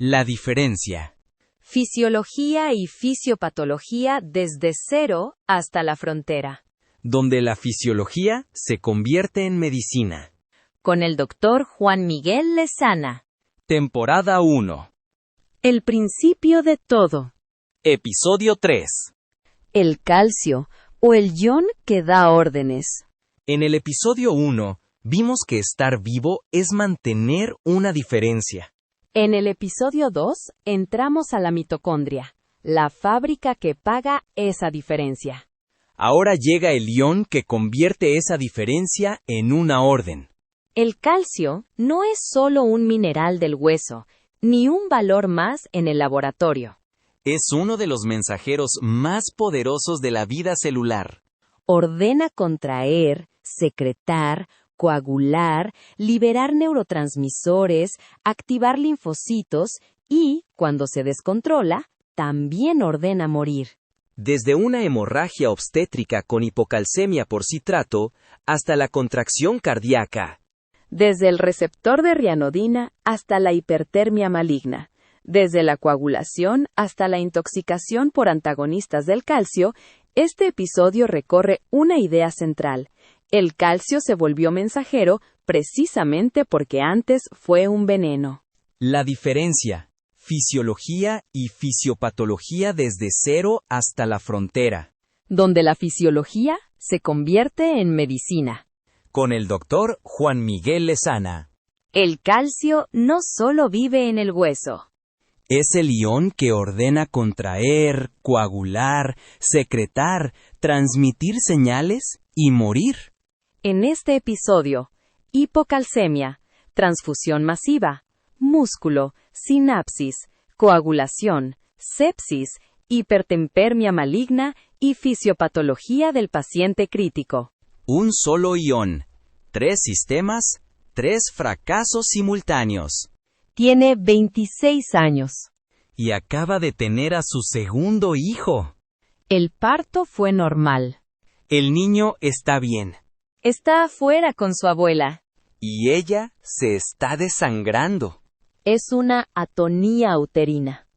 La diferencia. Fisiología y fisiopatología desde cero hasta la frontera. Donde la fisiología se convierte en medicina. Con el doctor Juan Miguel Lezana. Temporada 1. El principio de todo. Episodio 3. El calcio, o el ion que da órdenes. En el episodio 1, vimos que estar vivo es mantener una diferencia. En el episodio 2, entramos a la mitocondria, la fábrica que paga esa diferencia. Ahora llega el ion que convierte esa diferencia en una orden. El calcio no es solo un mineral del hueso, ni un valor más en el laboratorio. Es uno de los mensajeros más poderosos de la vida celular. Ordena contraer, secretar, coagular, liberar neurotransmisores, activar linfocitos y, cuando se descontrola, también ordena morir. Desde una hemorragia obstétrica con hipocalcemia por citrato hasta la contracción cardíaca. Desde el receptor de rianodina hasta la hipertermia maligna. Desde la coagulación hasta la intoxicación por antagonistas del calcio, este episodio recorre una idea central. El calcio se volvió mensajero precisamente porque antes fue un veneno. La diferencia. Fisiología y fisiopatología desde cero hasta la frontera. Donde la fisiología se convierte en medicina. Con el doctor Juan Miguel Lezana. El calcio no solo vive en el hueso. Es el ion que ordena contraer, coagular, secretar, transmitir señales y morir. En este episodio, hipocalcemia, transfusión masiva, músculo, sinapsis, coagulación, sepsis, hipertempermia maligna y fisiopatología del paciente crítico. Un solo ion, 3 sistemas, 3 fracasos simultáneos. Tiene 26 años. Y acaba de tener a su segundo hijo. El parto fue normal. El niño está bien. Está afuera con su abuela. Y ella se está desangrando. Es una atonía uterina.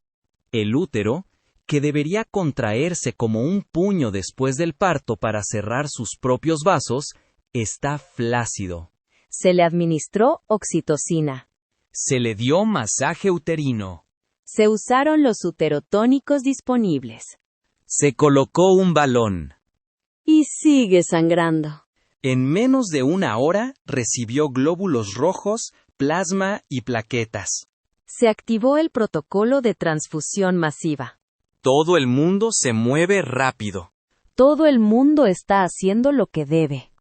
El útero, que debería contraerse como un puño después del parto para cerrar sus propios vasos, está flácido. Se le administró oxitocina. Se le dio masaje uterino. Se usaron los uterotónicos disponibles. Se colocó un balón. Y sigue sangrando. En menos de una hora recibió glóbulos rojos, plasma y plaquetas. Se activó el protocolo de transfusión masiva. Todo el mundo se mueve rápido. Todo el mundo está haciendo lo que debe.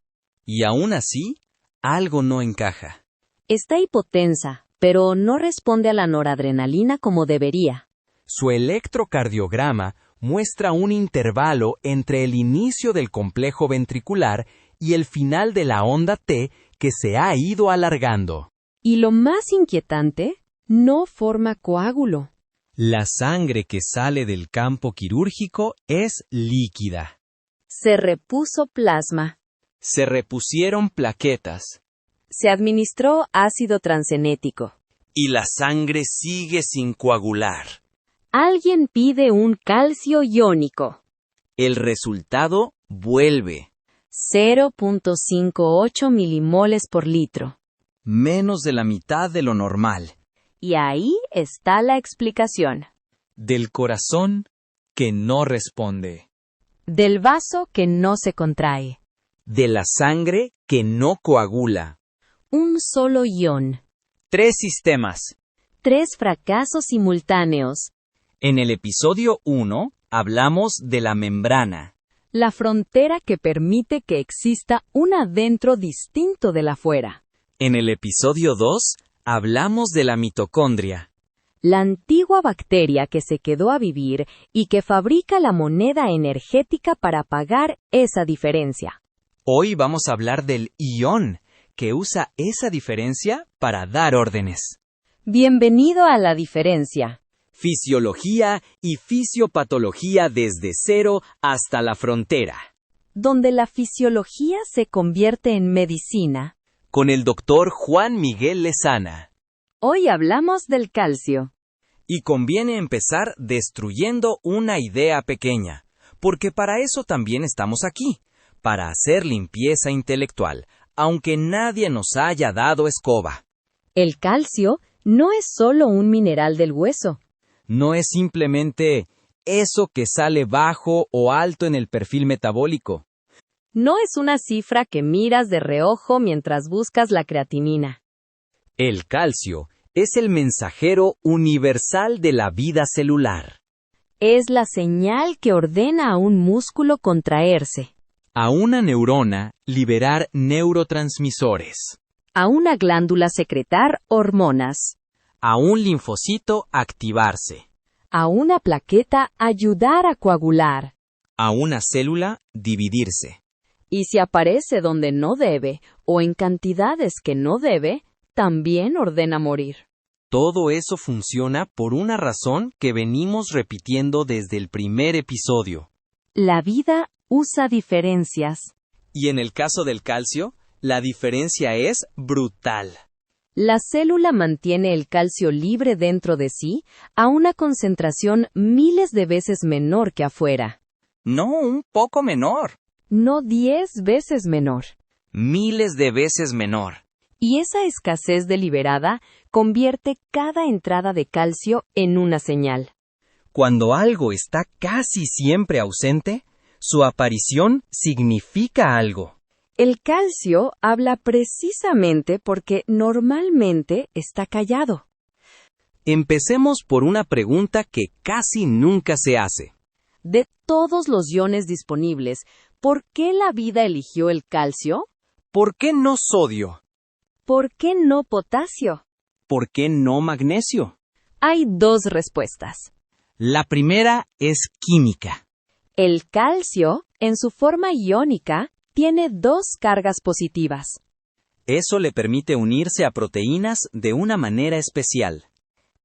Y aún así, algo no encaja. Está hipotensa, pero no responde a la noradrenalina como debería. Su electrocardiograma muestra un intervalo entre el inicio del complejo ventricular y el final de la onda T que se ha ido alargando. Y lo más inquietante, no forma coágulo. La sangre que sale del campo quirúrgico es líquida. Se repuso plasma. Se repusieron plaquetas. Se administró ácido transenético. Y la sangre sigue sin coagular. Alguien pide un calcio iónico. El resultado vuelve. 0.58 milimoles por litro. Menos de la mitad de lo normal. Y ahí está la explicación. Del corazón que no responde. Del vaso que no se contrae. De la sangre que no coagula. Un solo ion. 3 sistemas. 3 fracasos simultáneos. En el episodio 1, hablamos de la membrana. La frontera que permite que exista un adentro distinto del afuera. En el episodio 2, hablamos de la mitocondria. La antigua bacteria que se quedó a vivir y que fabrica la moneda energética para pagar esa diferencia. Hoy vamos a hablar del ion, que usa esa diferencia para dar órdenes. Bienvenido a La Diferencia. Fisiología y fisiopatología desde cero hasta la frontera. Donde la fisiología se convierte en medicina. Con el doctor Juan Miguel Lezana. Hoy hablamos del calcio. Y conviene empezar destruyendo una idea pequeña, porque para eso también estamos aquí, para hacer limpieza intelectual, aunque nadie nos haya dado escoba. El calcio no es solo un mineral del hueso. No es simplemente eso que sale bajo o alto en el perfil metabólico. No es una cifra que miras de reojo mientras buscas la creatinina. El calcio es el mensajero universal de la vida celular. Es la señal que ordena a un músculo contraerse, A una neurona liberar neurotransmisores. a una glándula secretar hormonas, A un linfocito activarse. a una plaqueta ayudar a coagular. A una célula dividirse. Y si aparece donde no debe o en cantidades que no debe, también ordena morir. Todo eso funciona por una razón que venimos repitiendo desde el primer episodio. La vida usa diferencias. Y en el caso del calcio, la diferencia es brutal. La célula mantiene el calcio libre dentro de sí a una concentración miles de veces menor que afuera. No un poco menor. No 10 veces menor. Miles de veces menor. Y esa escasez deliberada convierte cada entrada de calcio en una señal. Cuando algo está casi siempre ausente, su aparición significa algo. El calcio habla precisamente porque normalmente está callado. Empecemos por una pregunta que casi nunca se hace. De todos los iones disponibles, ¿por qué la vida eligió el calcio? ¿Por qué no sodio? ¿Por qué no potasio? ¿Por qué no magnesio? Hay dos respuestas. La primera es química. El calcio, en su forma iónica, tiene dos cargas positivas. Eso le permite unirse a proteínas de una manera especial.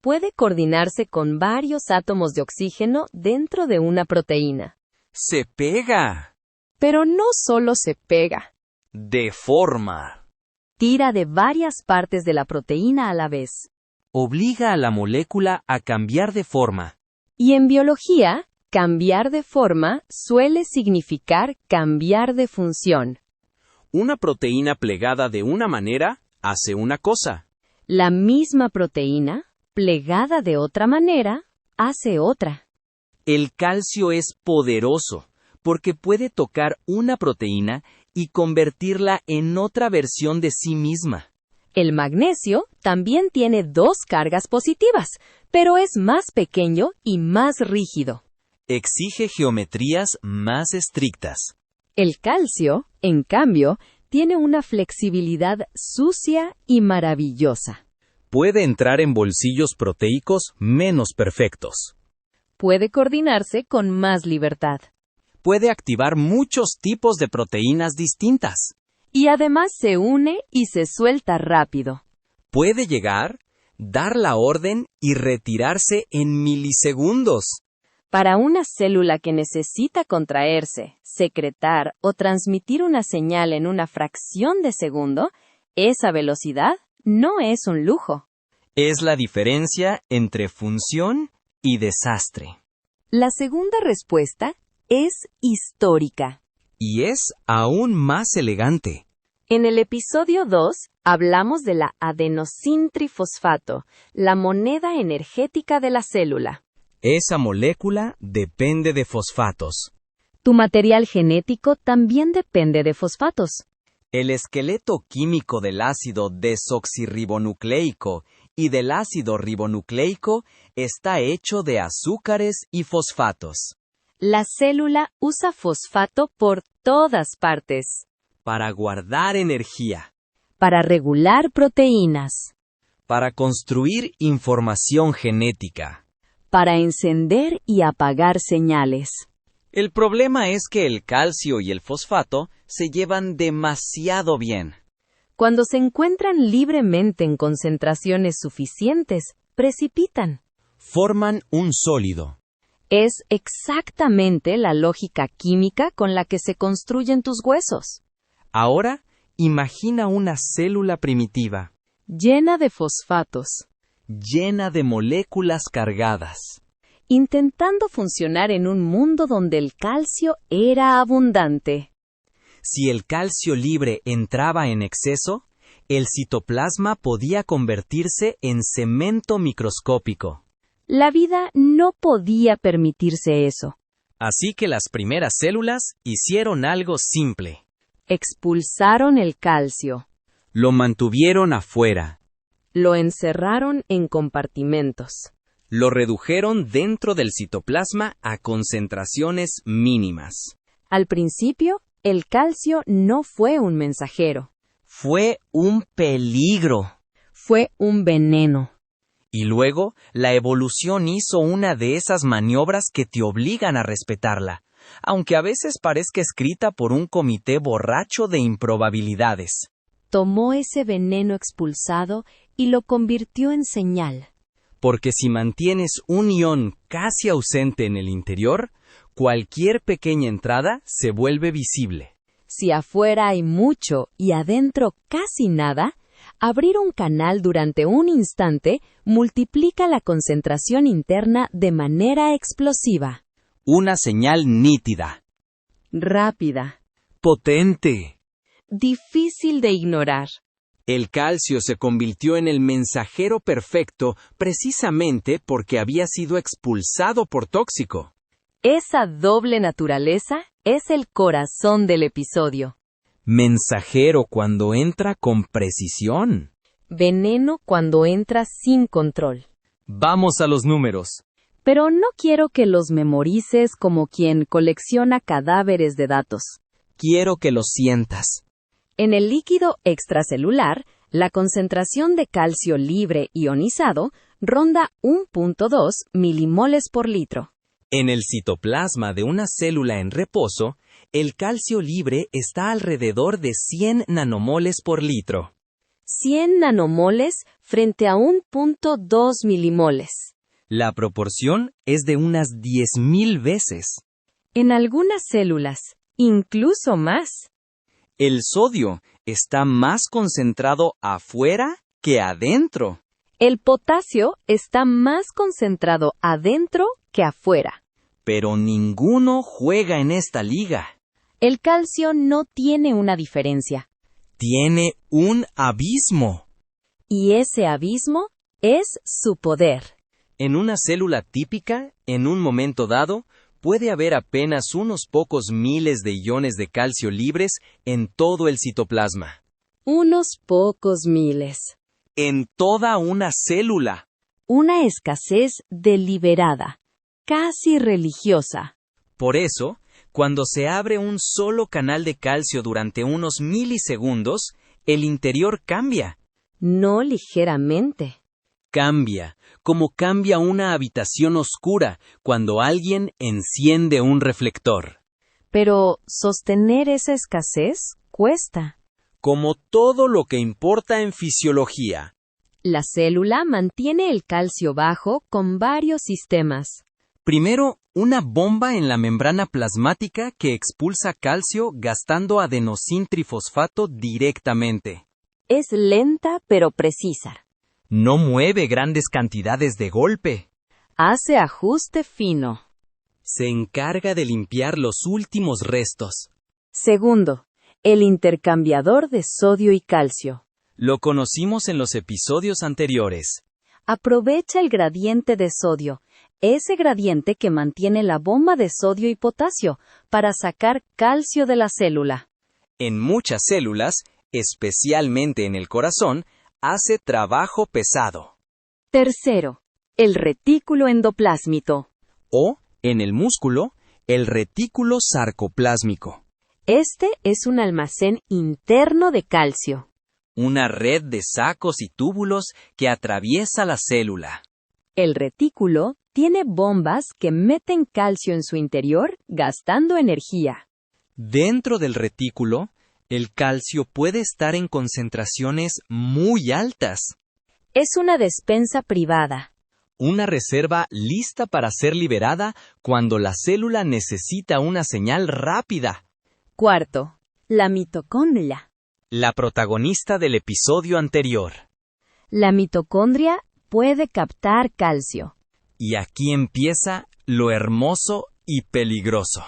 Puede coordinarse con varios átomos de oxígeno dentro de una proteína. ¡Se pega! Pero no solo se pega. Deforma. Tira de varias partes de la proteína a la vez. Obliga a la molécula a cambiar de forma. Y en biología, cambiar de forma suele significar cambiar de función. Una proteína plegada de una manera hace una cosa. La misma proteína, plegada de otra manera, hace otra. El calcio es poderoso porque puede tocar una proteína y convertirla en otra versión de sí misma. El magnesio también tiene dos cargas positivas, pero es más pequeño y más rígido. Exige geometrías más estrictas. El calcio, en cambio, tiene una flexibilidad sucia y maravillosa. Puede entrar en bolsillos proteicos menos perfectos. Puede coordinarse con más libertad. Puede activar muchos tipos de proteínas distintas. Y además se une y se suelta rápido. Puede llegar, dar la orden y retirarse en milisegundos. Para una célula que necesita contraerse, secretar o transmitir una señal en una fracción de segundo, esa velocidad no es un lujo. Es la diferencia entre función y desastre. La segunda respuesta es histórica. Y es aún más elegante. En el episodio 2 hablamos de la adenosintrifosfato, la moneda energética de la célula. Esa molécula depende de fosfatos. Tu material genético también depende de fosfatos. El esqueleto químico del ácido desoxirribonucleico y del ácido ribonucleico está hecho de azúcares y fosfatos. La célula usa fosfato por todas partes. Para guardar energía. Para regular proteínas. Para construir información genética. Para encender y apagar señales. El problema es que el calcio y el fosfato se llevan demasiado bien. Cuando se encuentran libremente en concentraciones suficientes, precipitan. Forman un sólido. Es exactamente la lógica química con la que se construyen tus huesos. Ahora, imagina una célula primitiva. Llena de fosfatos. llena de moléculas cargadas. Intentando funcionar en un mundo donde el calcio era abundante. Si el calcio libre entraba en exceso, el citoplasma podía convertirse en cemento microscópico. La vida no podía permitirse eso. Así que las primeras células hicieron algo simple. Expulsaron el calcio. Lo mantuvieron afuera. Lo encerraron en compartimentos. Lo redujeron dentro del citoplasma a concentraciones mínimas. Al principio, el calcio no fue un mensajero. Fue un peligro. Fue un veneno. Y luego, la evolución hizo una de esas maniobras que te obligan a respetarla, aunque a veces parezca escrita por un comité borracho de improbabilidades. Tomó ese veneno expulsado y lo convirtió en señal. Porque si mantienes un ion casi ausente en el interior, cualquier pequeña entrada se vuelve visible. Si afuera hay mucho y adentro casi nada, abrir un canal durante un instante multiplica la concentración interna de manera explosiva. Una señal nítida. Rápida. Potente. Difícil de ignorar. El calcio se convirtió en el mensajero perfecto precisamente porque había sido expulsado por tóxico. Esa doble naturaleza es el corazón del episodio. Mensajero cuando entra con precisión. Veneno cuando entra sin control. Vamos a los números. Pero no quiero que los memorices como quien colecciona cadáveres de datos. Quiero que lo sientas. En el líquido extracelular, la concentración de calcio libre ionizado ronda 1.2 milimoles por litro. En el citoplasma de una célula en reposo, el calcio libre está alrededor de 100 nanomoles por litro. 100 nanomoles frente a 1.2 milimoles. La proporción es de unas 10.000 veces. En algunas células, incluso más. El sodio está más concentrado afuera que adentro. El potasio está más concentrado adentro que afuera. Pero ninguno juega en esta liga. El calcio no tiene una diferencia. Tiene un abismo. Y ese abismo es su poder. En una célula típica, en un momento dado, puede haber apenas unos pocos miles de iones de calcio libres en todo el citoplasma. Unos pocos miles. En toda una célula. Una escasez deliberada, casi religiosa. Por eso, cuando se abre un solo canal de calcio durante unos milisegundos, el interior cambia. No ligeramente. Cambia, como cambia una habitación oscura cuando alguien enciende un reflector. Pero sostener esa escasez cuesta. Como todo lo que importa en fisiología. La célula mantiene el calcio bajo con varios sistemas. Primero, una bomba en la membrana plasmática que expulsa calcio gastando adenosintrifosfato directamente. Es lenta pero precisa. No mueve grandes cantidades de golpe. Hace ajuste fino. Se encarga de limpiar los últimos restos. Segundo, el intercambiador de sodio y calcio. Lo conocimos en los episodios anteriores. Aprovecha el gradiente de sodio, ese gradiente que mantiene la bomba de sodio y potasio, para sacar calcio de la célula. En muchas células, especialmente en el corazón, hace trabajo pesado. Tercero, el retículo endoplásmico. O, en el músculo, el retículo sarcoplásmico. Este es un almacén interno de calcio. Una red de sacos y túbulos que atraviesa la célula. El retículo tiene bombas que meten calcio en su interior gastando energía. Dentro del retículo, el calcio puede estar en concentraciones muy altas. Es una despensa privada. Una reserva lista para ser liberada cuando la célula necesita una señal rápida. Cuarto, la mitocondria. La protagonista del episodio anterior. La mitocondria puede captar calcio. Y aquí empieza lo hermoso y peligroso.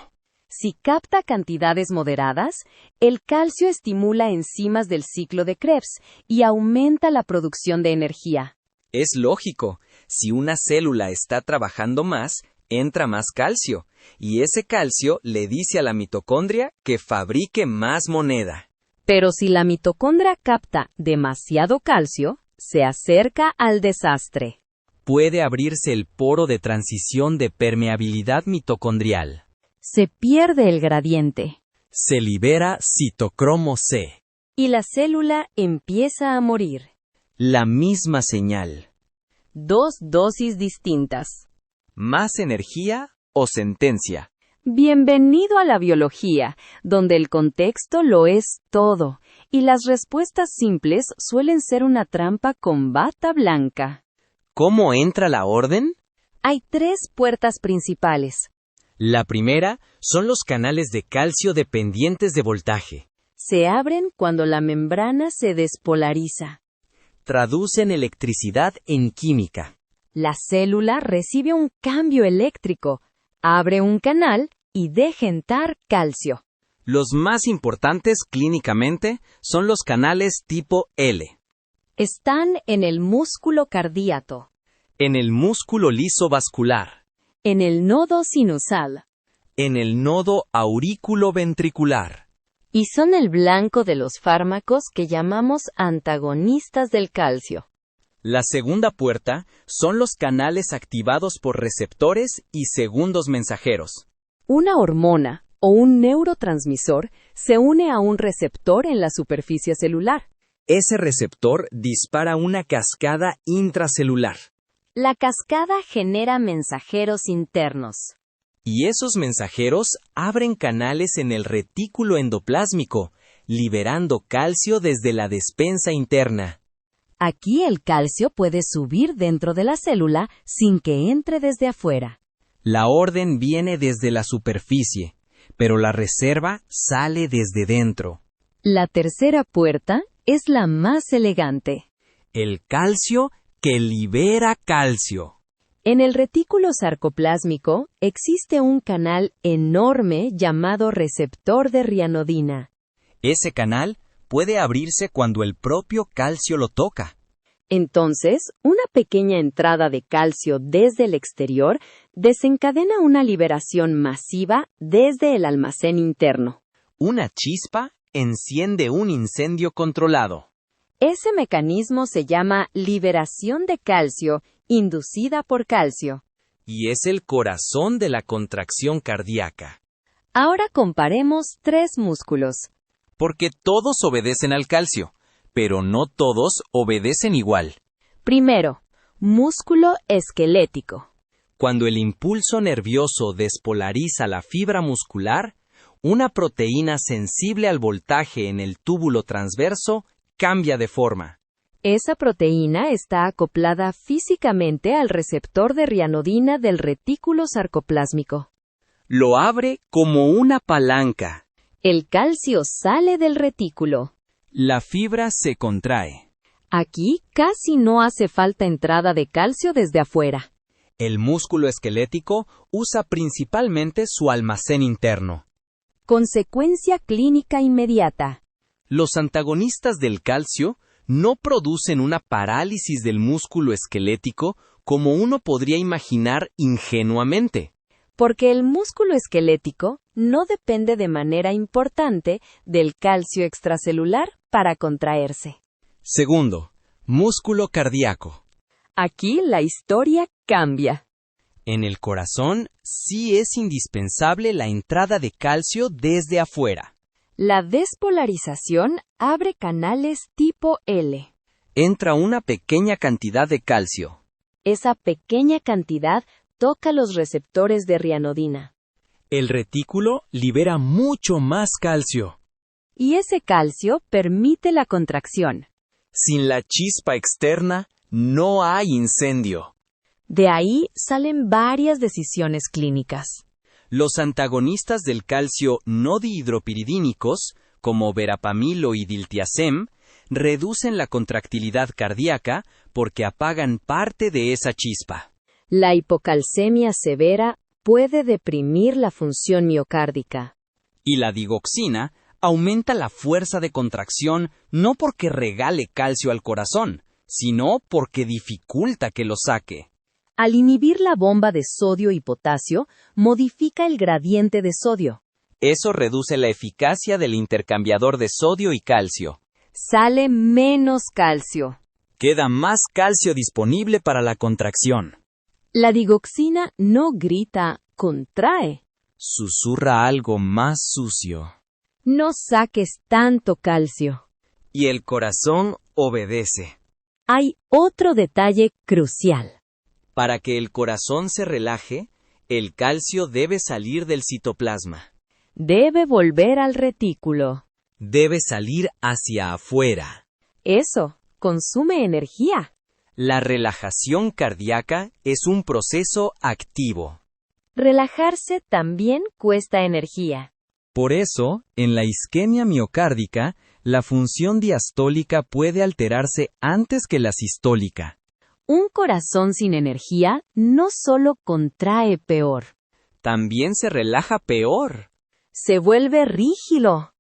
Si capta cantidades moderadas, el calcio estimula enzimas del ciclo de Krebs y aumenta la producción de energía. Es lógico, si una célula está trabajando más, entra más calcio, y ese calcio le dice a la mitocondria que fabrique más moneda. Pero si la mitocondria capta demasiado calcio, se acerca al desastre. Puede abrirse el poro de transición de permeabilidad mitocondrial. Se pierde el gradiente. Se libera citocromo C. Y la célula empieza a morir. La misma señal. 2 dosis distintas. ¿Más energía o sentencia? Bienvenido a la biología, donde el contexto lo es todo, y las respuestas simples suelen ser una trampa con bata blanca. ¿Cómo entra la orden? Hay 3 puertas principales. La primera son los canales de calcio dependientes de voltaje. Se abren cuando la membrana se despolariza. Traducen electricidad en química. La célula recibe un cambio eléctrico, abre un canal y deja entrar calcio. Los más importantes clínicamente son los canales tipo L. Están en el músculo cardíaco, En el músculo liso vascular. en el nodo sinusal, En el nodo aurículo-ventricular. y son el blanco de los fármacos que llamamos antagonistas del calcio. La segunda puerta son los canales activados por receptores y segundos mensajeros. Una hormona o un neurotransmisor se une a un receptor en la superficie celular. Ese receptor dispara una cascada intracelular. La cascada genera mensajeros internos. Y esos mensajeros abren canales en el retículo endoplásmico, liberando calcio desde la despensa interna. Aquí el calcio puede subir dentro de la célula sin que entre desde afuera. La orden viene desde la superficie, pero la reserva sale desde dentro. La tercera puerta es la más elegante. El calcio que libera calcio. En el retículo sarcoplásmico existe un canal enorme llamado receptor de rianodina. Ese canal puede abrirse cuando el propio calcio lo toca. Entonces, una pequeña entrada de calcio desde el exterior desencadena una liberación masiva desde el almacén interno. Una chispa enciende un incendio controlado. Ese mecanismo se llama liberación de calcio inducida por calcio. Y es el corazón de la contracción cardíaca. Ahora comparemos 3 músculos. Porque todos obedecen al calcio, pero no todos obedecen igual. Primero, músculo esquelético. Cuando el impulso nervioso despolariza la fibra muscular, una proteína sensible al voltaje en el túbulo transverso cambia de forma. Esa proteína está acoplada físicamente al receptor de rianodina del retículo sarcoplásmico. Lo abre como una palanca. El calcio sale del retículo. La fibra se contrae. Aquí casi no hace falta entrada de calcio desde afuera. El músculo esquelético usa principalmente su almacén interno. Consecuencia clínica inmediata. Los antagonistas del calcio no producen una parálisis del músculo esquelético como uno podría imaginar ingenuamente. Porque el músculo esquelético no depende de manera importante del calcio extracelular para contraerse. Segundo, músculo cardíaco. Aquí la historia cambia. En el corazón sí es indispensable la entrada de calcio desde afuera. La despolarización abre canales tipo L. Entra una pequeña cantidad de calcio. Esa pequeña cantidad toca los receptores de rianodina. El retículo libera mucho más calcio. Y ese calcio permite la contracción. Sin la chispa externa, no hay incendio. De ahí salen varias decisiones clínicas. Los antagonistas del calcio no dihidropiridínicos, como verapamilo y diltiazem, reducen la contractilidad cardíaca porque apagan parte de esa chispa. La hipocalcemia severa puede deprimir la función miocárdica. Y la digoxina aumenta la fuerza de contracción no porque regale calcio al corazón, sino porque dificulta que lo saque. Al inhibir la bomba de sodio y potasio, modifica el gradiente de sodio. Eso reduce la eficacia del intercambiador de sodio y calcio. Sale menos calcio. Queda más calcio disponible para la contracción. La digoxina no grita, contrae. Susurra algo más sucio. No saques tanto calcio. Y el corazón obedece. Hay otro detalle crucial. Para que el corazón se relaje, el calcio debe salir del citoplasma. Debe volver al retículo. Debe salir hacia afuera. Eso consume energía. La relajación cardíaca es un proceso activo. Relajarse también cuesta energía. Por eso, en la isquemia miocárdica, la función diastólica puede alterarse antes que la sistólica. Un corazón sin energía no solo contrae peor, También se relaja peor. se vuelve rígido.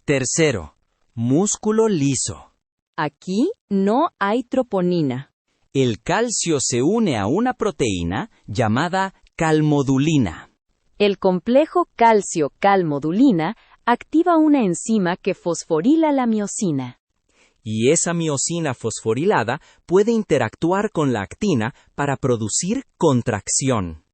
Tercero, músculo liso. Aquí no hay troponina. El calcio se une a una proteína llamada calmodulina. El complejo calcio-calmodulina activa una enzima que fosforila la miosina. Y esa miosina fosforilada puede interactuar con la actina para producir contracción.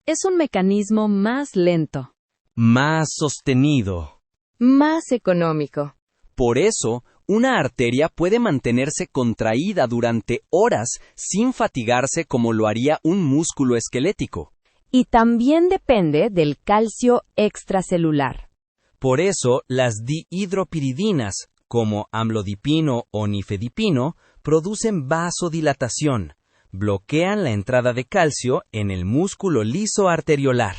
Es un mecanismo más lento, Más sostenido. más económico. Por eso, una arteria puede mantenerse contraída durante horas sin fatigarse como lo haría un músculo esquelético. Y también depende del calcio extracelular. Por eso, las dihidropiridinas, como amlodipino o nifedipino, producen vasodilatación, bloquean la entrada de calcio en el músculo liso arteriolar.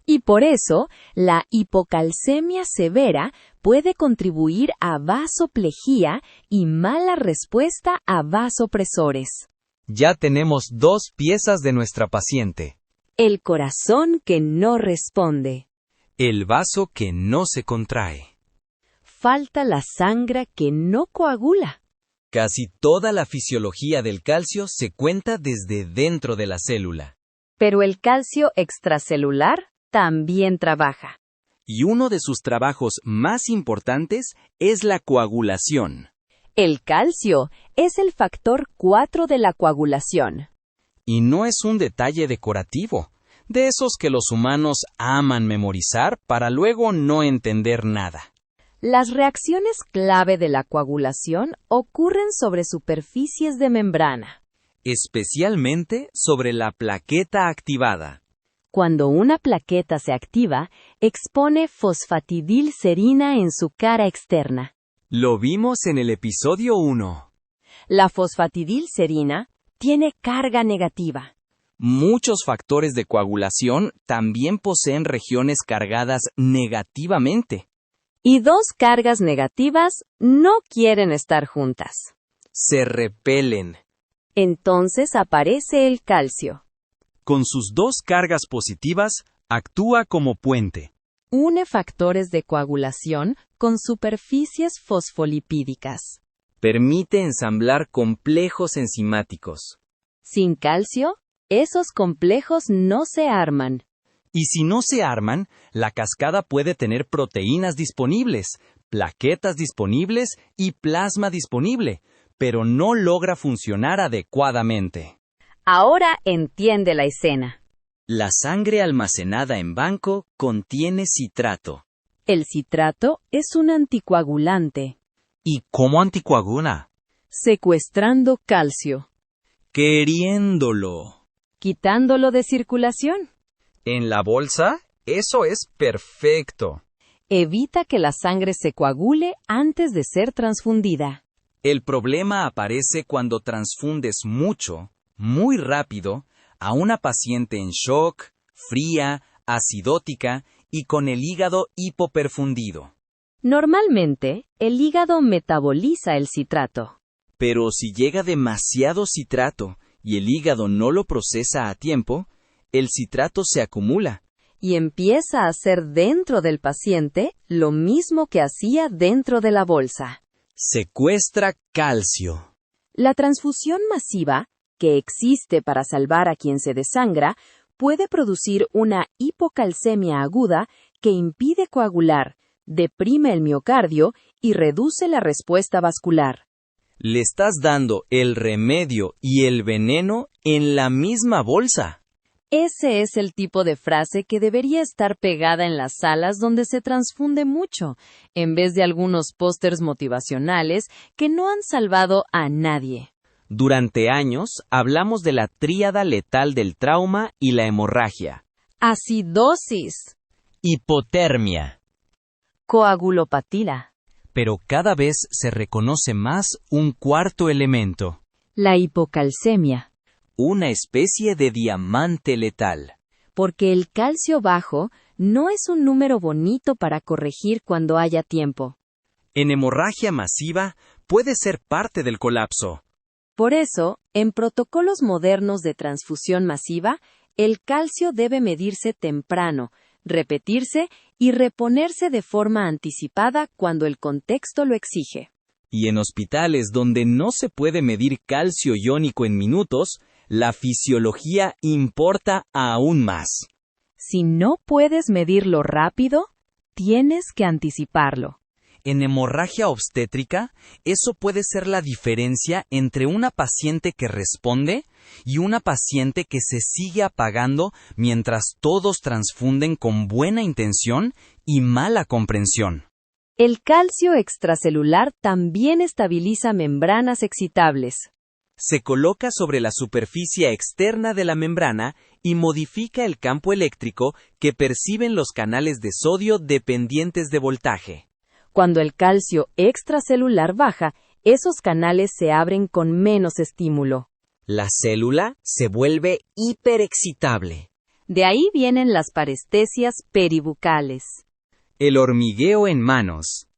Y por eso, la hipocalcemia severa puede contribuir a vasoplejía y mala respuesta a vasopresores. Ya tenemos 2 piezas de nuestra paciente. El corazón que no responde. El vaso que no se contrae. Falta la sangre que no coagula. Casi toda la fisiología del calcio se cuenta desde dentro de la célula. Pero el calcio extracelular también trabaja. Y uno de sus trabajos más importantes es la coagulación. El calcio es el factor 4 de la coagulación. Y no es un detalle decorativo, de esos que los humanos aman memorizar para luego no entender nada. Las reacciones clave de la coagulación ocurren sobre superficies de membrana. Especialmente sobre la plaqueta activada. Cuando una plaqueta se activa, expone fosfatidilcerina en su cara externa. Lo vimos en el episodio 1. La fosfatidilcerina tiene carga negativa. Muchos factores de coagulación también poseen regiones cargadas negativamente. Y 2 cargas negativas no quieren estar juntas. Se repelen. Entonces aparece el calcio. Con sus 2 cargas positivas, actúa como puente. Une factores de coagulación con superficies fosfolipídicas. Permite ensamblar complejos enzimáticos. Sin calcio, esos complejos no se arman. Y si no se arman, la cascada puede tener proteínas disponibles, plaquetas disponibles y plasma disponible, pero no logra funcionar adecuadamente. Ahora entiende la escena. La sangre almacenada en banco contiene citrato. El citrato es un anticoagulante, ¿Y cómo anticoagula? secuestrando calcio, Queriéndolo. quitándolo de circulación. ¿En la bolsa? Eso es perfecto. Evita que la sangre se coagule antes de ser transfundida. El problema aparece cuando transfundes mucho, muy rápido, a una paciente en shock, fría, acidótica y con el hígado hipoperfundido. Normalmente, el hígado metaboliza el citrato. Pero si llega demasiado citrato y el hígado no lo procesa a tiempo, el citrato se acumula. Y empieza a hacer dentro del paciente lo mismo que hacía dentro de la bolsa. Secuestra calcio. La transfusión masiva, que existe para salvar a quien se desangra, puede producir una hipocalcemia aguda que impide coagular, deprime el miocardio y reduce la respuesta vascular. Le estás dando el remedio y el veneno en la misma bolsa. Ese es el tipo de frase que debería estar pegada en las salas donde se transfunde mucho, en vez de algunos pósters motivacionales que no han salvado a nadie. Durante años hablamos de la tríada letal del trauma y la hemorragia. Acidosis. Hipotermia. Coagulopatía. Pero cada vez se reconoce más un cuarto elemento. La hipocalcemia. Una especie de diamante letal. Porque el calcio bajo no es un número bonito para corregir cuando haya tiempo. En hemorragia masiva puede ser parte del colapso. Por eso, en protocolos modernos de transfusión masiva, el calcio debe medirse temprano, repetirse y reponerse de forma anticipada cuando el contexto lo exige. Y en hospitales donde no se puede medir calcio iónico en minutos, la fisiología importa aún más. Si no puedes medirlo rápido, tienes que anticiparlo. En hemorragia obstétrica, eso puede ser la diferencia entre una paciente que responde y una paciente que se sigue apagando mientras todos transfunden con buena intención y mala comprensión. El calcio extracelular también estabiliza membranas excitables. Se coloca sobre la superficie externa de la membrana y modifica el campo eléctrico que perciben los canales de sodio dependientes de voltaje. Cuando el calcio extracelular baja, esos canales se abren con menos estímulo. La célula se vuelve hiperexcitable. De ahí vienen las parestesias peribucales. El hormigueo en manos.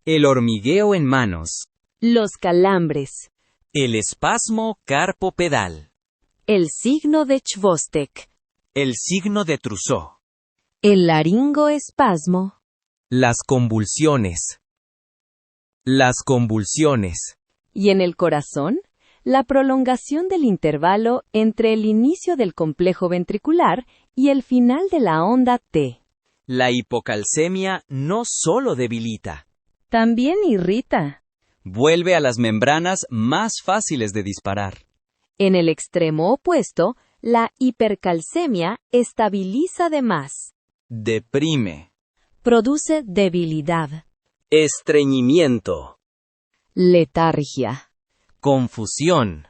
El hormigueo en manos. Los calambres. El espasmo carpopedal. El signo de Chvostek. El signo de Trousseau. El laringoespasmo. Las convulsiones. Las convulsiones. Y en el corazón, la prolongación del intervalo entre el inicio del complejo ventricular y el final de la onda T. La hipocalcemia no solo debilita. También irrita. Vuelve a las membranas más fáciles de disparar. En el extremo opuesto, la hipercalcemia estabiliza de más. Deprime. Produce debilidad. Estreñimiento. Letargia. Confusión.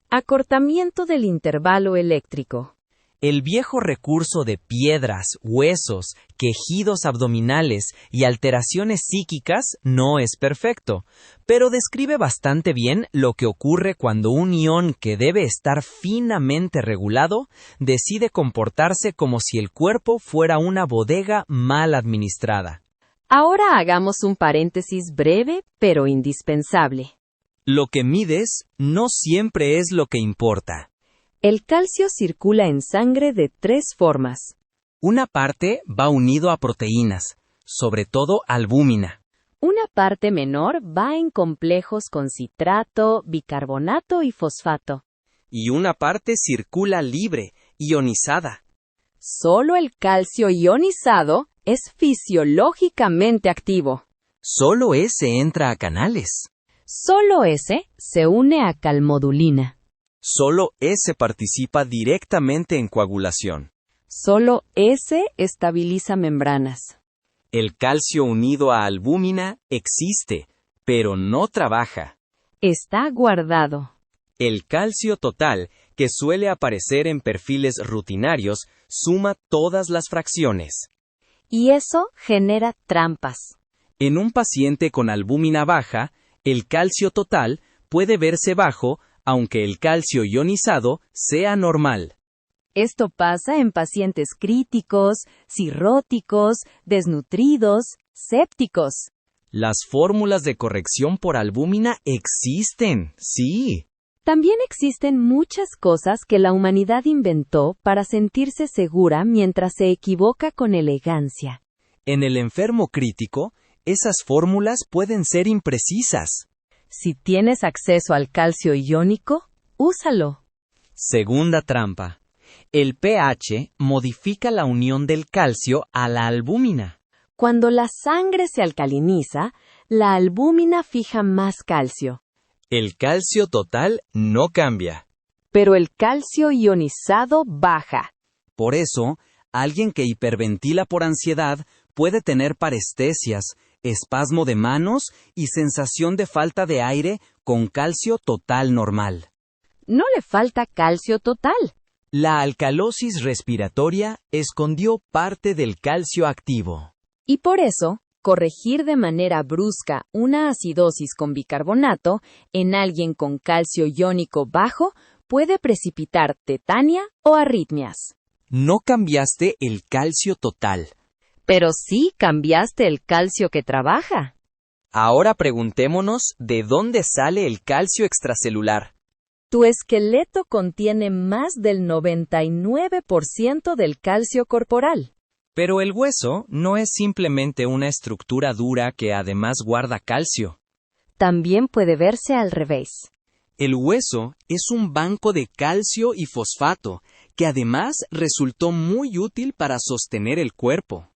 Acortamiento del intervalo eléctrico. El viejo recurso de piedras, huesos, quejidos abdominales y alteraciones psíquicas no es perfecto, pero describe bastante bien lo que ocurre cuando un ion que debe estar finamente regulado decide comportarse como si el cuerpo fuera una bodega mal administrada. Ahora hagamos un paréntesis breve pero indispensable. Lo que mides no siempre es lo que importa. El calcio circula en sangre de 3 formas. Una parte va unido a proteínas, sobre todo albúmina. Una parte menor va en complejos con citrato, bicarbonato y fosfato. Y una parte circula libre, ionizada. Solo el calcio ionizado es fisiológicamente activo. Solo ese entra a canales. Solo ese se une a calmodulina. Solo ese participa directamente en coagulación. Solo ese estabiliza membranas. El calcio unido a albúmina existe, pero no trabaja. Está guardado. El calcio total, que suele aparecer en perfiles rutinarios, suma todas las fracciones. Y eso genera trampas. En un paciente con albúmina baja, el calcio total puede verse bajo, aunque el calcio ionizado sea normal. Esto pasa en pacientes críticos, cirróticos, desnutridos, sépticos. Las fórmulas de corrección por albúmina existen, sí. También existen muchas cosas que la humanidad inventó para sentirse segura mientras se equivoca con elegancia. En el enfermo crítico, esas fórmulas pueden ser imprecisas. Si tienes acceso al calcio iónico, úsalo. Segunda trampa. El pH modifica la unión del calcio a la albúmina. Cuando la sangre se alcaliniza, la albúmina fija más calcio. El calcio total no cambia. Pero el calcio ionizado baja. Por eso, alguien que hiperventila por ansiedad puede tener parestesias, espasmo de manos y sensación de falta de aire con calcio total normal. No le falta calcio total. La alcalosis respiratoria escondió parte del calcio activo. Y por eso, corregir de manera brusca una acidosis con bicarbonato en alguien con calcio iónico bajo puede precipitar tetania o arritmias. No cambiaste el calcio total. Pero sí cambiaste el calcio que trabaja. Ahora preguntémonos de dónde sale el calcio extracelular. Tu esqueleto contiene más del 99% del calcio corporal. Pero el hueso no es simplemente una estructura dura que además guarda calcio. También puede verse al revés. El hueso es un banco de calcio y fosfato, que además resultó muy útil para sostener el cuerpo.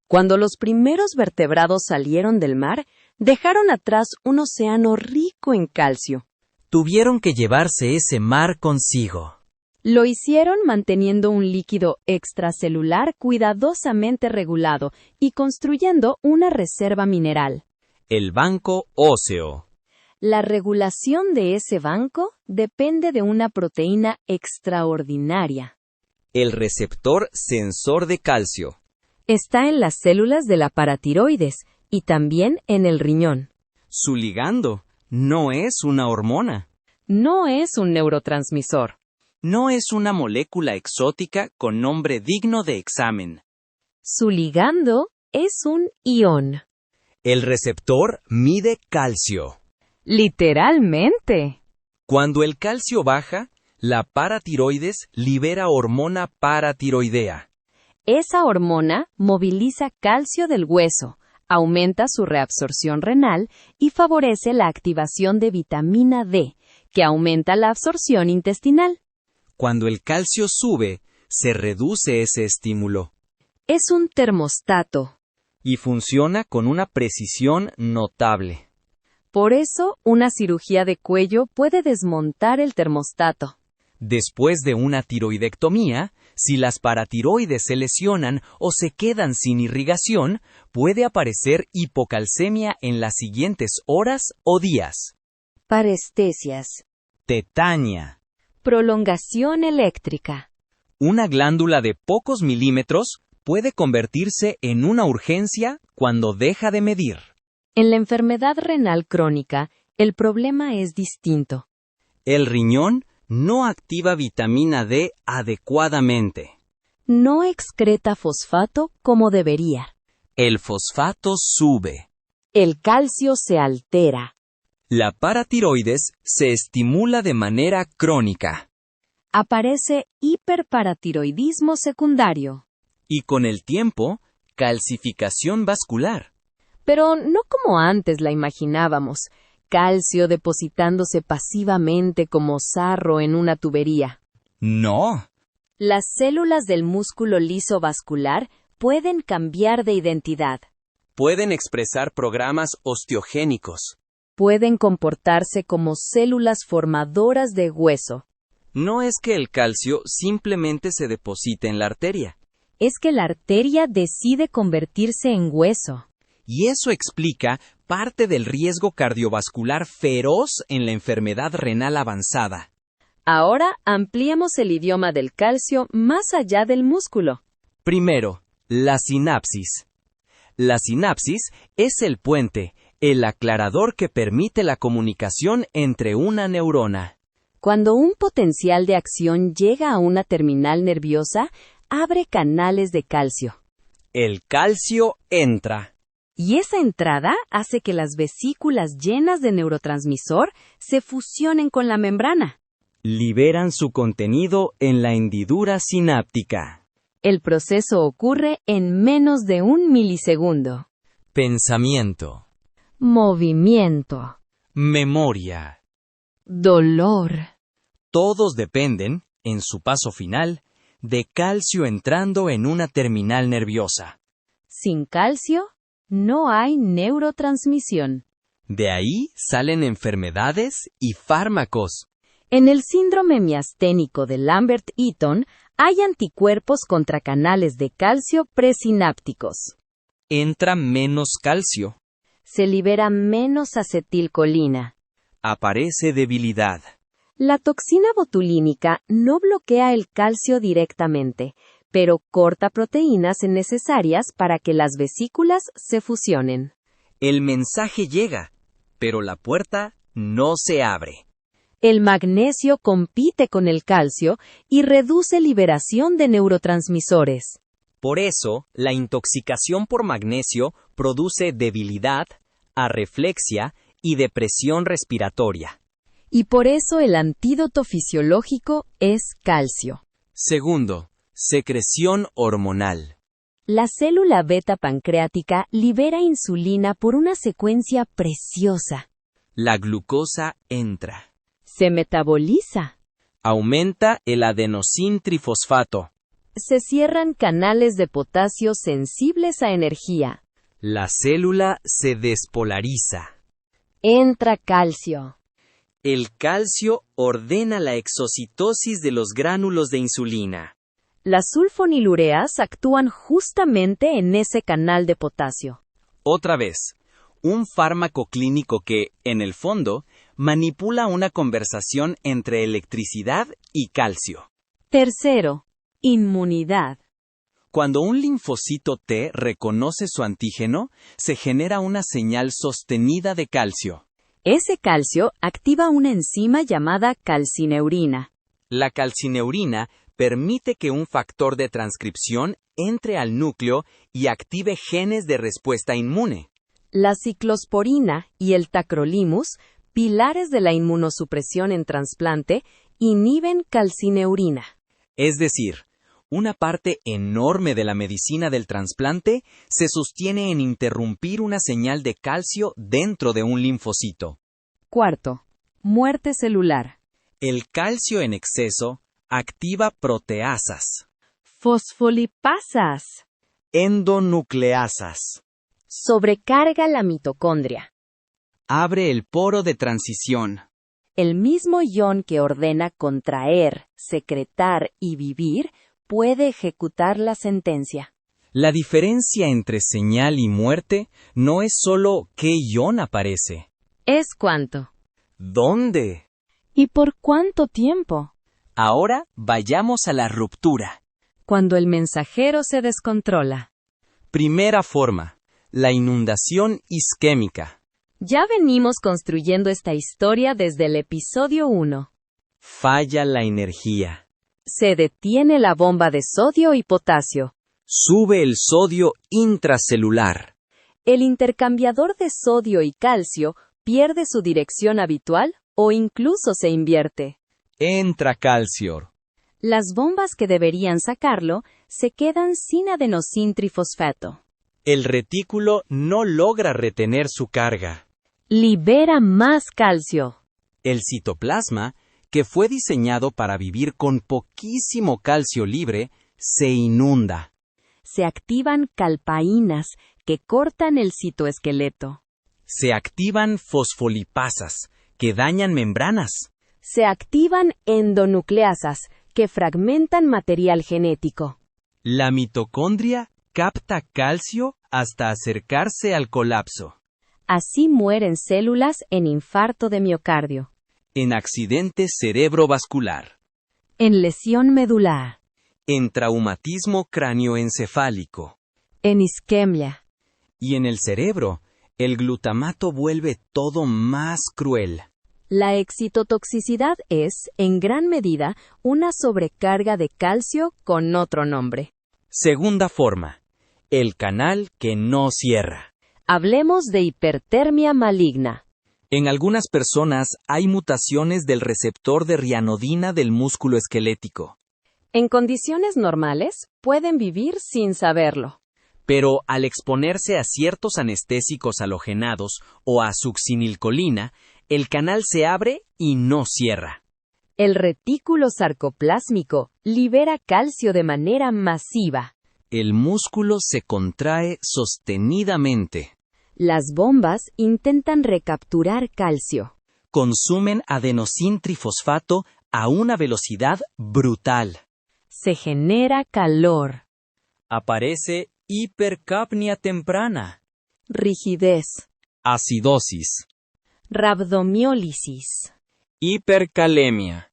Cuando los primeros vertebrados salieron del mar, dejaron atrás un océano rico en calcio. Tuvieron que llevarse ese mar consigo. Lo hicieron manteniendo un líquido extracelular cuidadosamente regulado y construyendo una reserva mineral. El banco óseo. La regulación de ese banco depende de una proteína extraordinaria. El receptor sensor de calcio. Está en las células de la paratiroides y también en el riñón. Su ligando no es una hormona. No es un neurotransmisor. No es una molécula exótica con nombre digno de examen. Su ligando es un ión. El receptor mide calcio. Literalmente. Cuando el calcio baja, la paratiroides libera hormona paratiroidea. Esa hormona moviliza calcio del hueso, aumenta su reabsorción renal y favorece la activación de vitamina D, que aumenta la absorción intestinal. Cuando el calcio sube, se reduce ese estímulo. Es un termostato. Y funciona con una precisión notable. Por eso, una cirugía de cuello puede desmontar el termostato. Después de una tiroidectomía, si las paratiroides se lesionan o se quedan sin irrigación, puede aparecer hipocalcemia en las siguientes horas o días. Parestesias. Tetania. Prolongación eléctrica. Una glándula de pocos milímetros puede convertirse en una urgencia cuando deja de medir. En la enfermedad renal crónica, el problema es distinto. El riñón no activa vitamina D adecuadamente. No excreta fosfato como debería. El fosfato sube. El calcio se altera. La paratiroides se estimula de manera crónica. Aparece hiperparatiroidismo secundario. Y con el tiempo, calcificación vascular. Pero no como antes la imaginábamos, calcio depositándose pasivamente como sarro en una tubería. No. Las células del músculo liso vascular pueden cambiar de identidad. Pueden expresar programas osteogénicos. Pueden comportarse como células formadoras de hueso. No es que el calcio simplemente se deposite en la arteria. Es que la arteria decide convertirse en hueso. Y eso explica parte del riesgo cardiovascular feroz en la enfermedad renal avanzada. Ahora ampliemos el idioma del calcio más allá del músculo. Primero, la sinapsis. La sinapsis es el puente, el aclarador que permite la comunicación entre una neurona. Cuando un potencial de acción llega a una terminal nerviosa, abre canales de calcio. El calcio entra. Y esa entrada hace que las vesículas llenas de neurotransmisor se fusionen con la membrana. Liberan su contenido en la hendidura sináptica. El proceso ocurre en menos de 1 milisegundo. Pensamiento. Movimiento. Memoria. Dolor. Todos dependen, en su paso final, de calcio entrando en una terminal nerviosa. Sin calcio, no hay neurotransmisión. De ahí salen enfermedades y fármacos. En el síndrome miasténico de Lambert-Eaton hay anticuerpos contra canales de calcio presinápticos. Entra menos calcio. Se libera menos acetilcolina. Aparece debilidad. La toxina botulínica no bloquea el calcio directamente, pero corta proteínas necesarias para que las vesículas se fusionen. El mensaje llega, pero la puerta no se abre. El magnesio compite con el calcio y reduce liberación de neurotransmisores. Por eso, la intoxicación por magnesio produce debilidad, arreflexia y depresión respiratoria. Y por eso el antídoto fisiológico es calcio. Segundo, secreción hormonal. La célula beta pancreática libera insulina por una secuencia preciosa. La glucosa entra. Se metaboliza. Aumenta el adenosín trifosfato. Se cierran canales de potasio sensibles a energía. La célula se despolariza. Entra calcio. El calcio ordena la exocitosis de los gránulos de insulina. Las sulfonilureas actúan justamente en ese canal de potasio. Otra vez, un fármaco clínico que, en el fondo, manipula una conversación entre electricidad y calcio. Tercero, inmunidad. Cuando un linfocito T reconoce su antígeno, se genera una señal sostenida de calcio. Ese calcio activa una enzima llamada calcineurina. La calcineurina permite que un factor de transcripción entre al núcleo y active genes de respuesta inmune. La ciclosporina y el tacrolimus, pilares de la inmunosupresión en trasplante, inhiben calcineurina. Es decir, una parte enorme de la medicina del trasplante se sostiene en interrumpir una señal de calcio dentro de un linfocito. Cuarto, muerte celular. El calcio en exceso activa proteasas, Fosfolipasas. endonucleasas, Sobrecarga la mitocondria. abre el poro de transición. El mismo ion que ordena contraer, secretar y vivir puede ejecutar la sentencia. La diferencia entre señal y muerte no es solo qué ion aparece. ¿Es cuánto? ¿Dónde? ¿Y por cuánto tiempo? Ahora vayamos a la ruptura. Cuando el mensajero se descontrola. Primera forma, la inundación isquémica. Ya venimos construyendo esta historia desde el episodio 1. Falla la energía. Se detiene la bomba de sodio y potasio. Sube el sodio intracelular. El intercambiador de sodio y calcio pierde su dirección habitual o incluso se invierte. Entra calcio. Las bombas que deberían sacarlo se quedan sin adenosín trifosfato. El retículo no logra retener su carga. Libera más calcio. El citoplasma, que fue diseñado para vivir con poquísimo calcio libre, se inunda. Se activan calpaínas que cortan el citoesqueleto. Se activan fosfolipasas, que dañan membranas. Se activan endonucleasas que fragmentan material genético. La mitocondria capta calcio hasta acercarse al colapso. Así mueren células en infarto de miocardio. En accidente cerebrovascular. En lesión medular. En traumatismo cráneoencefálico. En isquemia. Y en el cerebro, el glutamato vuelve todo más cruel. La excitotoxicidad es, en gran medida, una sobrecarga de calcio con otro nombre. Segunda forma, el canal que no cierra. Hablemos de hipertermia maligna. En algunas personas hay mutaciones del receptor de rianodina del músculo esquelético. En condiciones normales, pueden vivir sin saberlo. Pero al exponerse a ciertos anestésicos halogenados o a succinilcolina, el canal se abre y no cierra. El retículo sarcoplásmico libera calcio de manera masiva. El músculo se contrae sostenidamente. Las bombas intentan recapturar calcio. Consumen adenosín trifosfato a una velocidad brutal. Se genera calor. Aparece hipercapnia temprana. Rigidez. Acidosis. Rabdomiólisis. Hipercalemia.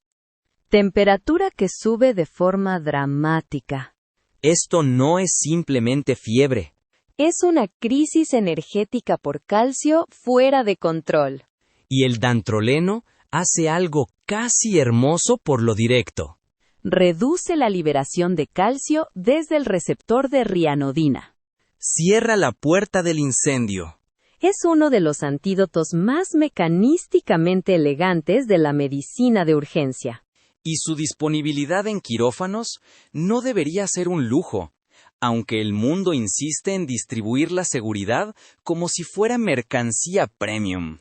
Temperatura que sube de forma dramática. Esto no es simplemente fiebre. Es una crisis energética por calcio fuera de control. Y el dantroleno hace algo casi hermoso por lo directo. Reduce la liberación de calcio desde el receptor de rianodina. Cierra la puerta del incendio. Es uno de los antídotos más mecanísticamente elegantes de la medicina de urgencia. Y su disponibilidad en quirófanos no debería ser un lujo, aunque el mundo insiste en distribuir la seguridad como si fuera mercancía premium.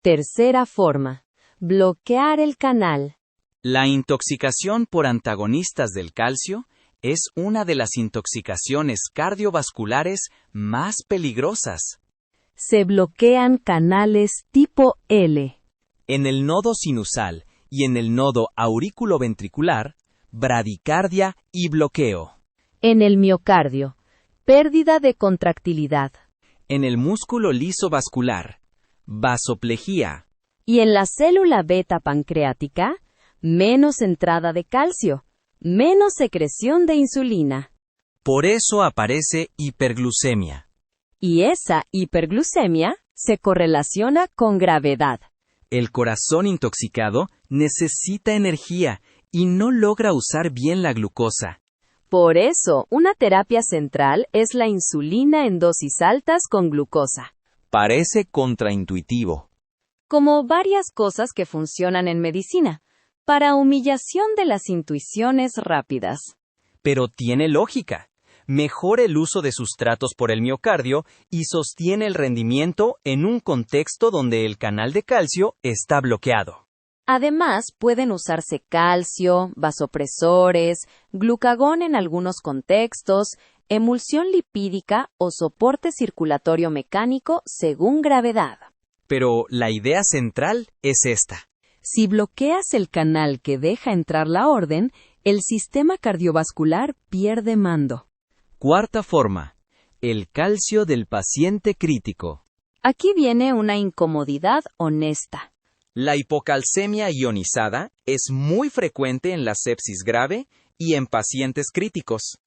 Tercera forma. Bloquear el canal. La intoxicación por antagonistas del calcio es una de las intoxicaciones cardiovasculares más peligrosas. Se bloquean canales tipo L. En el nodo sinusal y en el nodo auriculoventricular, bradicardia y bloqueo. En el miocardio, pérdida de contractilidad. En el músculo liso vascular, vasoplejía. Y en la célula beta pancreática, menos entrada de calcio, menos secreción de insulina. Por eso aparece hiperglucemia. Y esa hiperglucemia se correlaciona con gravedad. El corazón intoxicado necesita energía y no logra usar bien la glucosa. Por eso, una terapia central es la insulina en dosis altas con glucosa. Parece contraintuitivo. Como varias cosas que funcionan en medicina, para humillación de las intuiciones rápidas. Pero tiene lógica. Mejora el uso de sustratos por el miocardio y sostiene el rendimiento en un contexto donde el canal de calcio está bloqueado. Además, pueden usarse calcio, vasopresores, glucagón en algunos contextos, emulsión lipídica o soporte circulatorio mecánico según gravedad. Pero la idea central es esta. Si bloqueas el canal que deja entrar la orden, el sistema cardiovascular pierde mando. Cuarta forma. El calcio del paciente crítico. Aquí viene una incomodidad honesta. La hipocalcemia ionizada es muy frecuente en la sepsis grave y en pacientes críticos.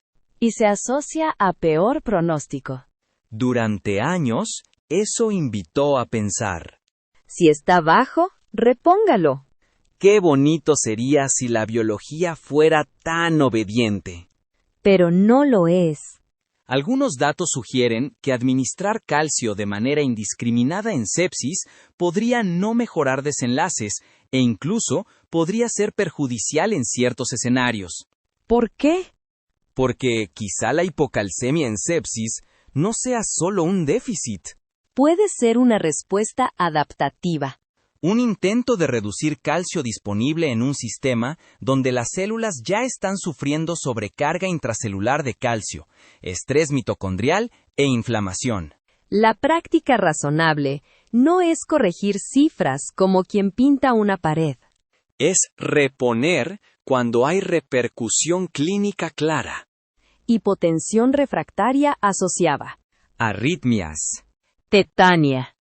Y se asocia a peor pronóstico. Durante años, eso invitó a pensar. Si está bajo, repóngalo. Qué bonito sería si la biología fuera tan obediente. Pero no lo es. Algunos datos sugieren que administrar calcio de manera indiscriminada en sepsis podría no mejorar desenlaces e incluso podría ser perjudicial en ciertos escenarios. ¿Por qué? Porque quizá la hipocalcemia en sepsis no sea solo un déficit. Puede ser una respuesta adaptativa. Un intento de reducir calcio disponible en un sistema donde las células ya están sufriendo sobrecarga intracelular de calcio, estrés mitocondrial e inflamación. La práctica razonable no es corregir cifras como quien pinta una pared. Es reponer cuando hay repercusión clínica clara. Hipotensión refractaria asociada. Arritmias. Tetania.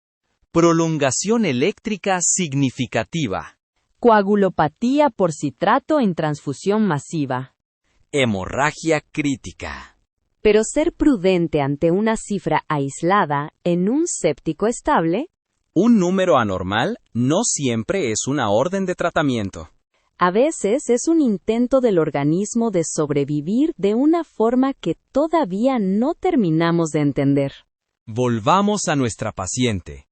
Prolongación eléctrica significativa. Coagulopatía por citrato en transfusión masiva. Hemorragia crítica. Pero ser prudente ante una cifra aislada en un séptico estable. Un número anormal no siempre es una orden de tratamiento. A veces es un intento del organismo de sobrevivir de una forma que todavía no terminamos de entender. Volvamos a nuestra paciente.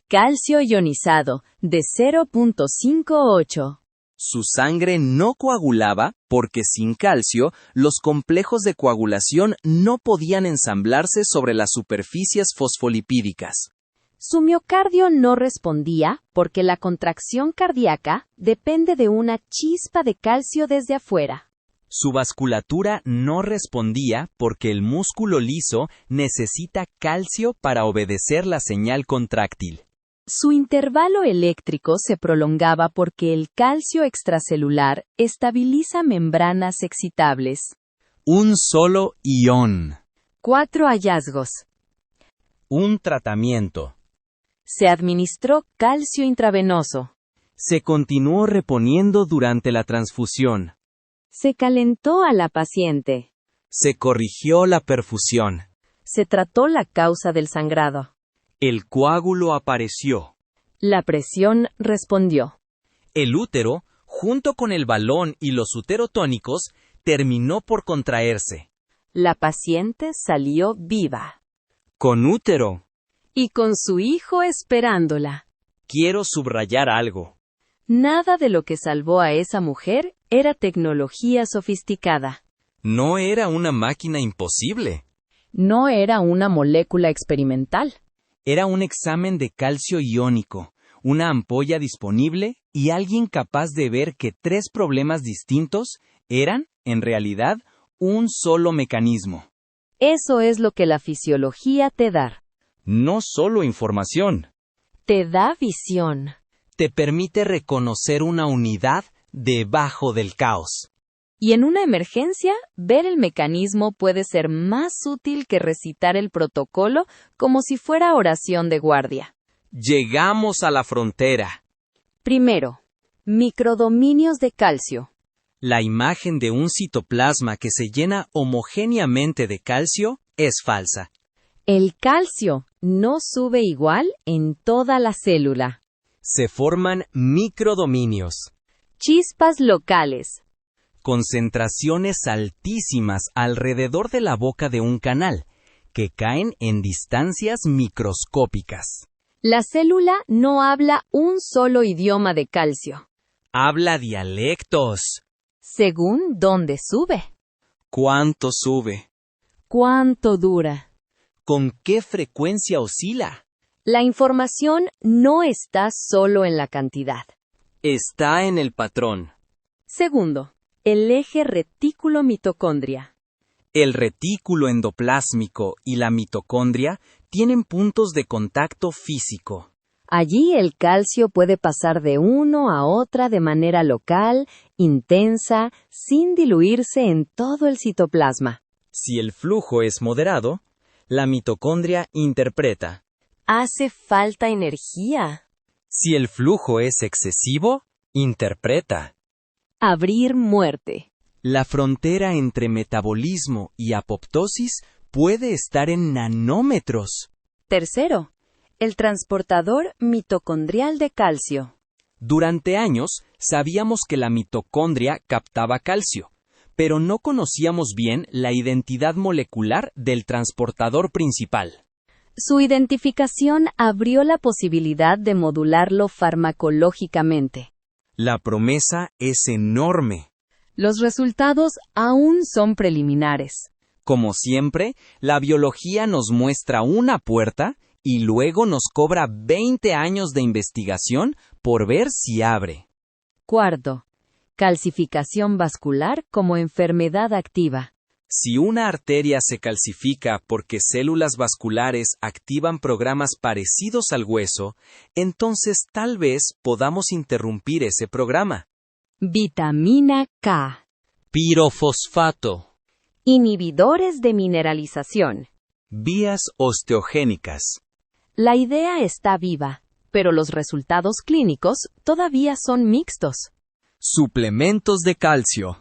Calcio ionizado, de 0.58. Su sangre no coagulaba porque sin calcio, los complejos de coagulación no podían ensamblarse sobre las superficies fosfolipídicas. Su miocardio no respondía porque la contracción cardíaca depende de una chispa de calcio desde afuera. Su vasculatura no respondía porque el músculo liso necesita calcio para obedecer la señal contráctil. Su intervalo eléctrico se prolongaba porque el calcio extracelular estabiliza membranas excitables. Un solo ión. 4 hallazgos. Un tratamiento. Se administró calcio intravenoso. Se continuó reponiendo durante la transfusión. Se calentó a la paciente. Se corrigió la perfusión. Se trató la causa del sangrado. El coágulo apareció. La presión respondió. El útero, junto con el balón y los uterotónicos, terminó por contraerse. La paciente salió viva. Con útero. Y con su hijo esperándola. Quiero subrayar algo. Nada de lo que salvó a esa mujer era tecnología sofisticada. No era una máquina imposible. No era una molécula experimental. Era un examen de calcio iónico, una ampolla disponible y alguien capaz de ver que 3 problemas distintos eran, en realidad, un solo mecanismo. Eso es lo que la fisiología te da. No solo información. Te da visión. Te permite reconocer una unidad debajo del caos. Y en una emergencia, ver el mecanismo puede ser más útil que recitar el protocolo como si fuera oración de guardia. Llegamos a la frontera. Primero, microdominios de calcio. La imagen de un citoplasma que se llena homogéneamente de calcio es falsa. El calcio no sube igual en toda la célula. Se forman microdominios. Chispas locales. Concentraciones altísimas alrededor de la boca de un canal, que caen en distancias microscópicas. La célula no habla un solo idioma de calcio. Habla dialectos. Según dónde sube. ¿Cuánto sube? ¿Cuánto dura? ¿Con qué frecuencia oscila? La información no está solo en la cantidad. Está en el patrón. Segundo, el eje retículo-mitocondria. El retículo endoplásmico y la mitocondria tienen puntos de contacto físico. Allí el calcio puede pasar de uno a otra de manera local, intensa, sin diluirse en todo el citoplasma. Si el flujo es moderado, la mitocondria interpreta. Hace falta energía. Si el flujo es excesivo, interpreta. Abrir muerte. La frontera entre metabolismo y apoptosis puede estar en nanómetros. Tercero, el transportador mitocondrial de calcio. Durante años sabíamos que la mitocondria captaba calcio, pero no conocíamos bien la identidad molecular del transportador principal. Su identificación abrió la posibilidad de modularlo farmacológicamente. La promesa es enorme. Los resultados aún son preliminares. Como siempre, la biología nos muestra una puerta y luego nos cobra 20 años de investigación por ver si abre. Cuarto, calcificación vascular como enfermedad activa. Si una arteria se calcifica porque células vasculares activan programas parecidos al hueso, entonces tal vez podamos interrumpir ese programa. Vitamina K. Pirofosfato. Inhibidores de mineralización. Vías osteogénicas. La idea está viva, pero los resultados clínicos todavía son mixtos. Suplementos de calcio.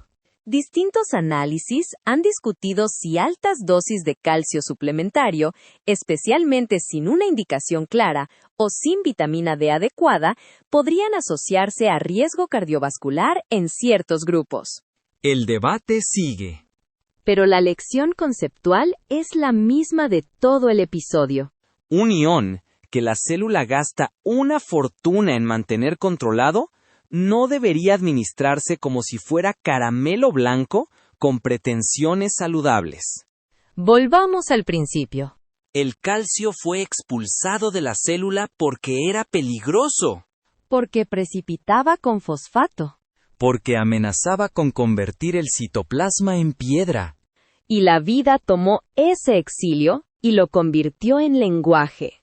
Distintos análisis han discutido si altas dosis de calcio suplementario, especialmente sin una indicación clara o sin vitamina D adecuada, podrían asociarse a riesgo cardiovascular en ciertos grupos. El debate sigue. Pero la lección conceptual es la misma de todo el episodio. Un ión que la célula gasta una fortuna en mantener controlado no debería administrarse como si fuera caramelo blanco con pretensiones saludables. Volvamos al principio. El calcio fue expulsado de la célula porque era peligroso, Porque precipitaba con fosfato. porque amenazaba con convertir el citoplasma en piedra. Y la vida tomó ese exilio y lo convirtió en lenguaje.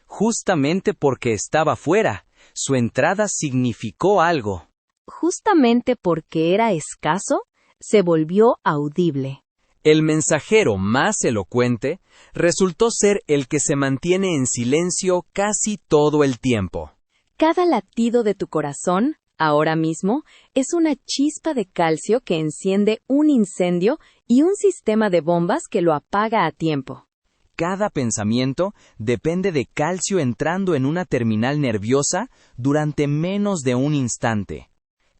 Justamente porque estaba fuera, su entrada significó algo. Justamente porque era escaso, se volvió audible. El mensajero más elocuente resultó ser el que se mantiene en silencio casi todo el tiempo. Cada latido de tu corazón, ahora mismo, es una chispa de calcio que enciende un incendio y un sistema de bombas que lo apaga a tiempo. Cada pensamiento depende de calcio entrando en una terminal nerviosa durante menos de un instante.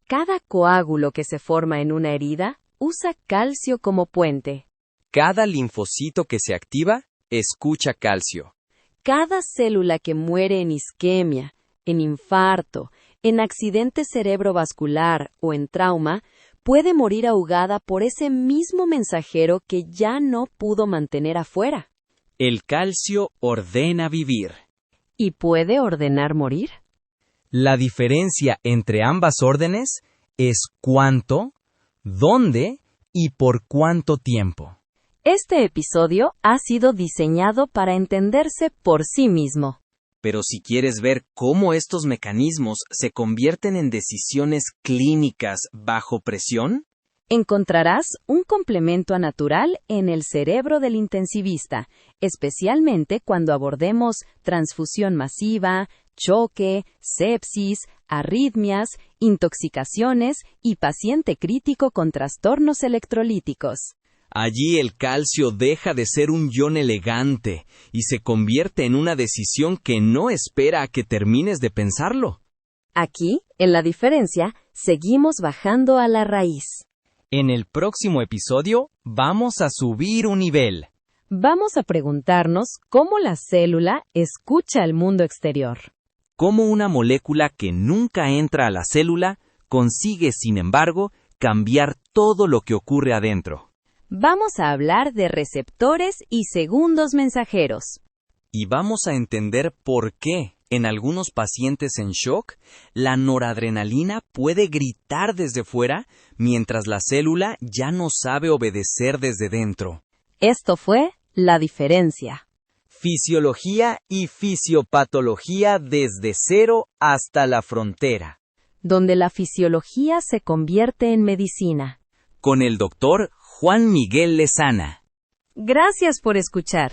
Cada coágulo que se forma en una herida usa calcio como puente. Cada linfocito que se activa escucha calcio. Cada célula que muere en isquemia, en infarto, en accidente cerebrovascular o en trauma, puede morir ahogada por ese mismo mensajero que ya no pudo mantener afuera. El calcio ordena vivir. ¿Y puede ordenar morir? La diferencia entre ambas órdenes es cuánto, dónde y por cuánto tiempo. Este episodio ha sido diseñado para entenderse por sí mismo. Pero si quieres ver cómo estos mecanismos se convierten en decisiones clínicas bajo presión, Encontrarás un complemento a natural en el cerebro del intensivista, especialmente cuando abordemos transfusión masiva, choque, sepsis, arritmias, intoxicaciones y paciente crítico con trastornos electrolíticos. allí el calcio deja de ser un ion elegante y se convierte en una decisión que no espera a que termines de pensarlo. Aquí, en la diferencia, seguimos bajando a la raíz. En el próximo episodio vamos a subir un nivel. Vamos a preguntarnos cómo la célula escucha al mundo exterior. Cómo una molécula que nunca entra a la célula consigue, sin embargo, cambiar todo lo que ocurre adentro. Vamos a hablar de receptores y segundos mensajeros. Y vamos a entender por qué, en algunos pacientes en shock, la noradrenalina puede gritar desde fuera mientras la célula ya no sabe obedecer desde dentro. Esto fue La Diferencia. Fisiología y fisiopatología desde cero hasta la frontera. Donde la fisiología se convierte en medicina. Con el doctor Juan Miguel Lezana. Gracias por escuchar.